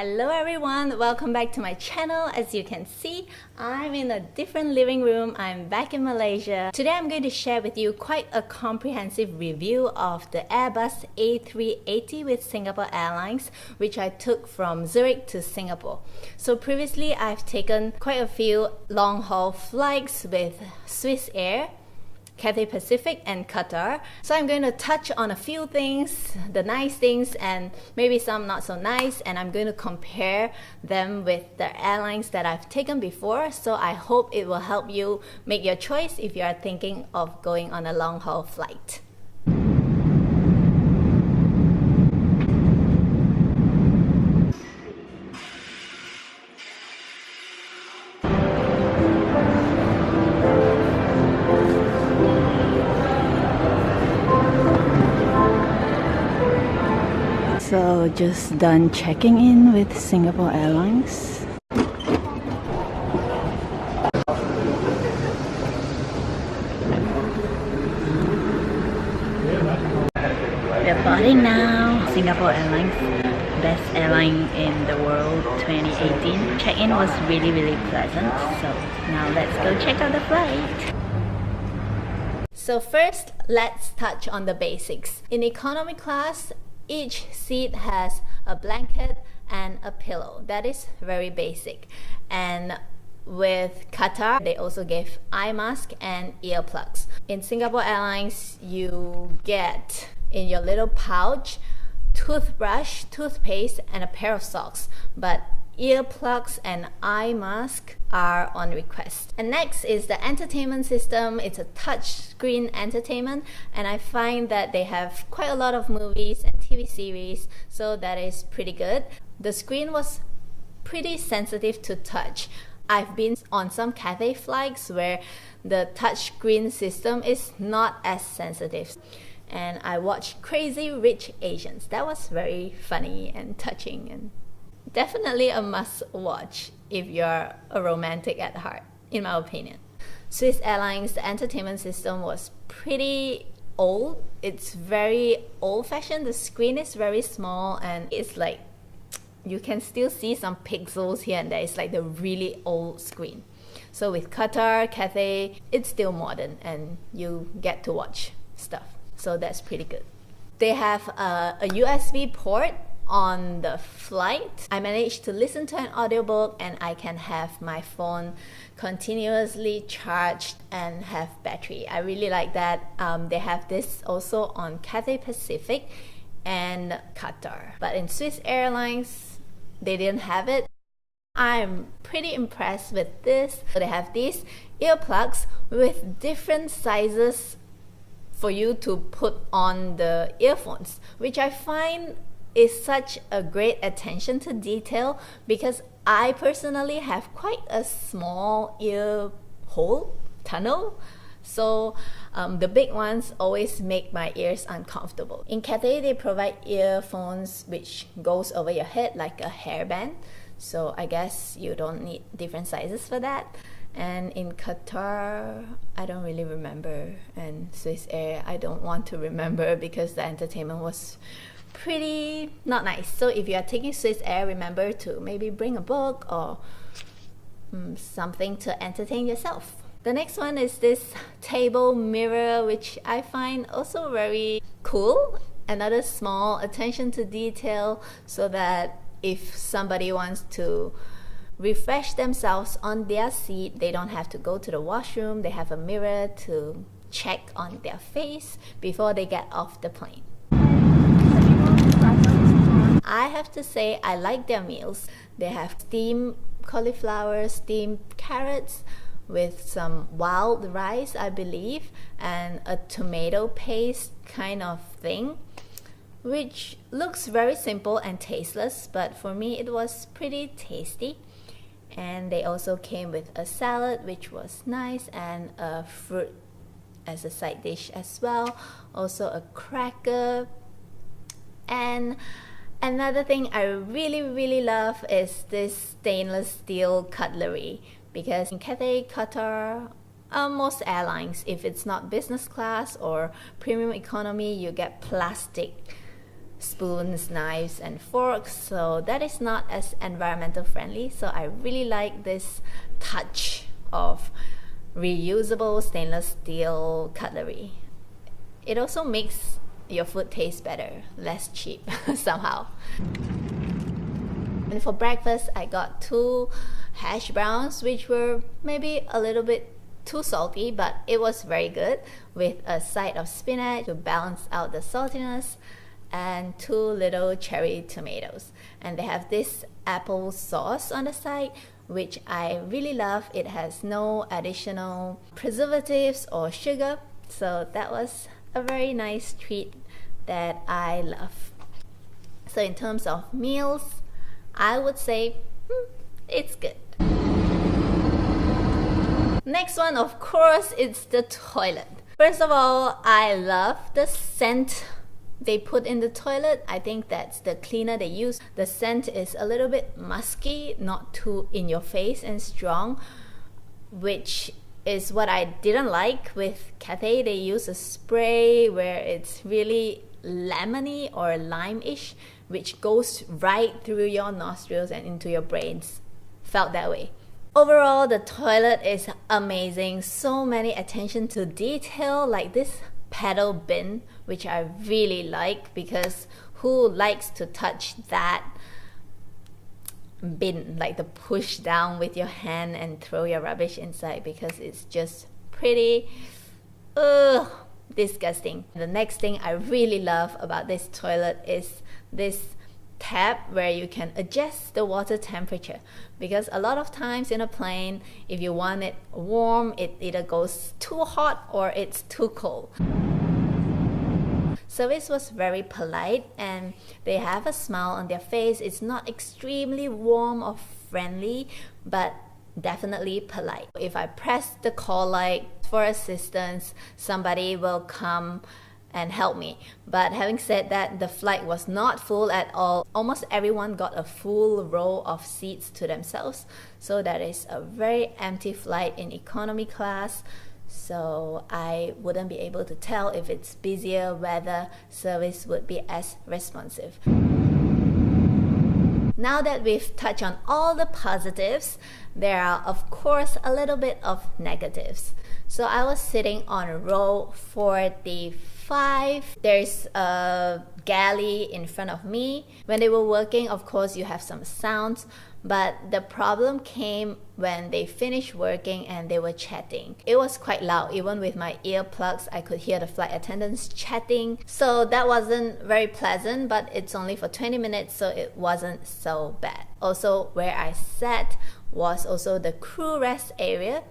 Hello everyone, welcome back to my channel. As you can see, I'm in a different living room. I'm back in Malaysia. Today I'm going to share with you quite a comprehensive review of the Airbus A380 with Singapore Airlines, which I took from Zurich to Singapore. So previously I've taken quite a few long-haul flights with Swiss Air, Cathay Pacific and Qatar. So I'm going to touch on a few things, the nice things and maybe some not so nice, and I'm going to compare them with the airlines that I've taken before. So I hope it will help you make your choice if you are thinking of going on a long haul flight. So just done checking in with Singapore Airlines. We're boarding now. Singapore Airlines, best airline in the world 2018. Check-in was really pleasant. So now let's go check out the flight. So first, let's touch on the basics. In economy class, each seat has a blanket and a pillow. That is very basic. And with Qatar, they also gave eye mask and earplugs. In Singapore Airlines, you get in your little pouch toothbrush, toothpaste, and a pair of socks. But earplugs and eye mask are on request. And next is the entertainment system. It's a touch screen entertainment, and I find that they have quite a lot of movies and TV series, so that is pretty good. The screen was pretty sensitive to touch. I've been on some Cathay flights where the touch screen system is not as sensitive. And I watched Crazy Rich Asians. That was very funny and touching and definitely a must watch if you're a romantic at heart, in my opinion. Swiss Airlines, the entertainment system was pretty old. It's very old-fashioned. The screen is very small and it's like you can still see some pixels here and there. It's like the really old screen. So with Qatar, Cathay, it's still modern and you get to watch stuff. So that's pretty good. They have a USB port on the flight. I managed to listen to an audiobook and I can have my phone continuously charged and have battery. I really like that. They have this also on Cathay Pacific and Qatar. But in Swiss Airlines, they didn't have it. I'm pretty impressed with this. So they have these earplugs with different sizes for you to put on the earphones, which I find is such a great attention to detail because I personally have quite a small ear hole, tunnel. So the big ones always make my ears uncomfortable. In Cathay, they provide earphones which goes over your head like a hairband. So I guess you don't need different sizes for that. And in Qatar, I don't really remember. And Swiss Air, I don't want to remember because the entertainment was pretty not nice. So if you are taking Swiss Air, remember to maybe bring a book or something to entertain yourself. The next one is this table mirror, which I find also very cool. Another small attention to detail so that if somebody wants to refresh themselves on their seat, they don't have to go to the washroom. They have a mirror to check on their face before they get off the plane. I have to say I like their meals. They have steamed cauliflower, steamed carrots with some wild rice, I believe, and a tomato paste kind of thing, which looks very simple and tasteless, but for me it was pretty tasty. And they also came with a salad, which was nice, and a fruit as a side dish as well. Also a cracker. And another thing I really love is this stainless steel cutlery, because in Cathay, Qatar, most airlines, if it's not business class or premium economy, you get plastic spoons, knives and forks, so that is not as environmental friendly. So I really like this touch of reusable stainless steel cutlery. It also makes your food taste better, less cheap somehow. And for breakfast, I got 2 hash browns, which were maybe a little bit too salty, but it was very good, with a side of spinach to balance out the saltiness and 2 little cherry tomatoes. And they have this apple sauce on the side, which I really love. It has no additional preservatives or sugar, so that was a very nice treat that I love. So in terms of meals, I would say it's good. Next one, of course, it's the toilet. First of all, I love the scent they put in the toilet. I think that's the cleaner they use. The scent is a little bit musky, not too in your face and strong, which is what I didn't like with Cathay. They use a spray where it's really lemony or lime-ish, which goes right through your nostrils and into your brains. Felt that way. Overall, the toilet is amazing. So many attention to detail, like this pedal bin, which I really like, because who likes to touch that bin, like the push down with your hand and throw your rubbish inside, because it's just pretty disgusting. The next thing I really love about this toilet is this tab where you can adjust the water temperature, because a lot of times in a plane, if you want it warm, it either goes too hot or it's too cold. Service was very polite and they have a smile on their face. It's not extremely warm or friendly, but definitely polite. If I press the call light for assistance, somebody will come and help me. But having said that, the flight was not full at all. Almost everyone got a full row of seats to themselves. So that is a very empty flight in economy class. So I wouldn't be able to tell if it's busier whether service would be as responsive. Now that we've touched on all the positives, there are of course a little bit of negatives. So I was sitting on row 45. There's a galley in front of me. When they were working, of course you have some sounds, but the problem came when they finished working and they were chatting. It was quite loud. Even with my earplugs, I could hear the flight attendants chatting. So that wasn't very pleasant, but it's only for 20 minutes, so it wasn't so bad. Also, where I sat was also the crew rest area.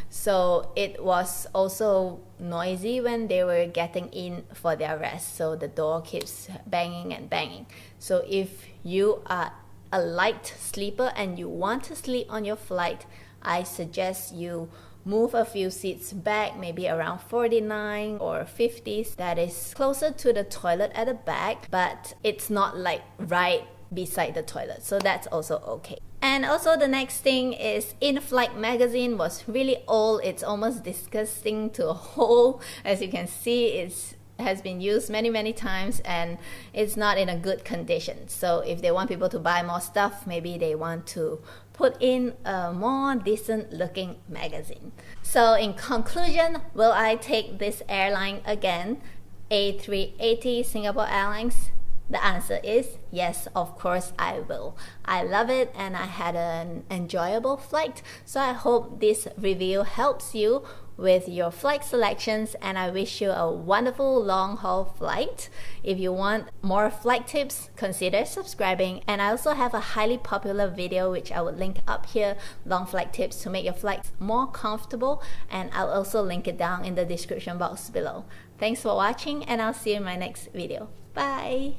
So it was also noisy when they were getting in for their rest. So the door keeps banging and banging. So if you are a light sleeper and you want to sleep on your flight, I suggest you move a few seats back, maybe around 49 or 50s. That is closer to the toilet at the back, but it's not like right beside the toilet. So that's also okay. And also the next thing is in-flight magazine was really old. It's almost disgusting to hold. As you can see, it has been used many times and it's not in a good condition. So if they want people to buy more stuff, maybe they want to put in a more decent looking magazine. So in conclusion, will I take this airline again? A380 Singapore Airlines? The answer is yes, of course I will. I love it and I had an enjoyable flight. So I hope this review helps you with your flight selections, and I wish you a wonderful long haul flight. If you want more flight tips, consider subscribing. And I also have a highly popular video which I will link up here, long flight tips to make your flights more comfortable, and I'll also link it down in the description box below. Thanks for watching and I'll see you in my next video. Bye!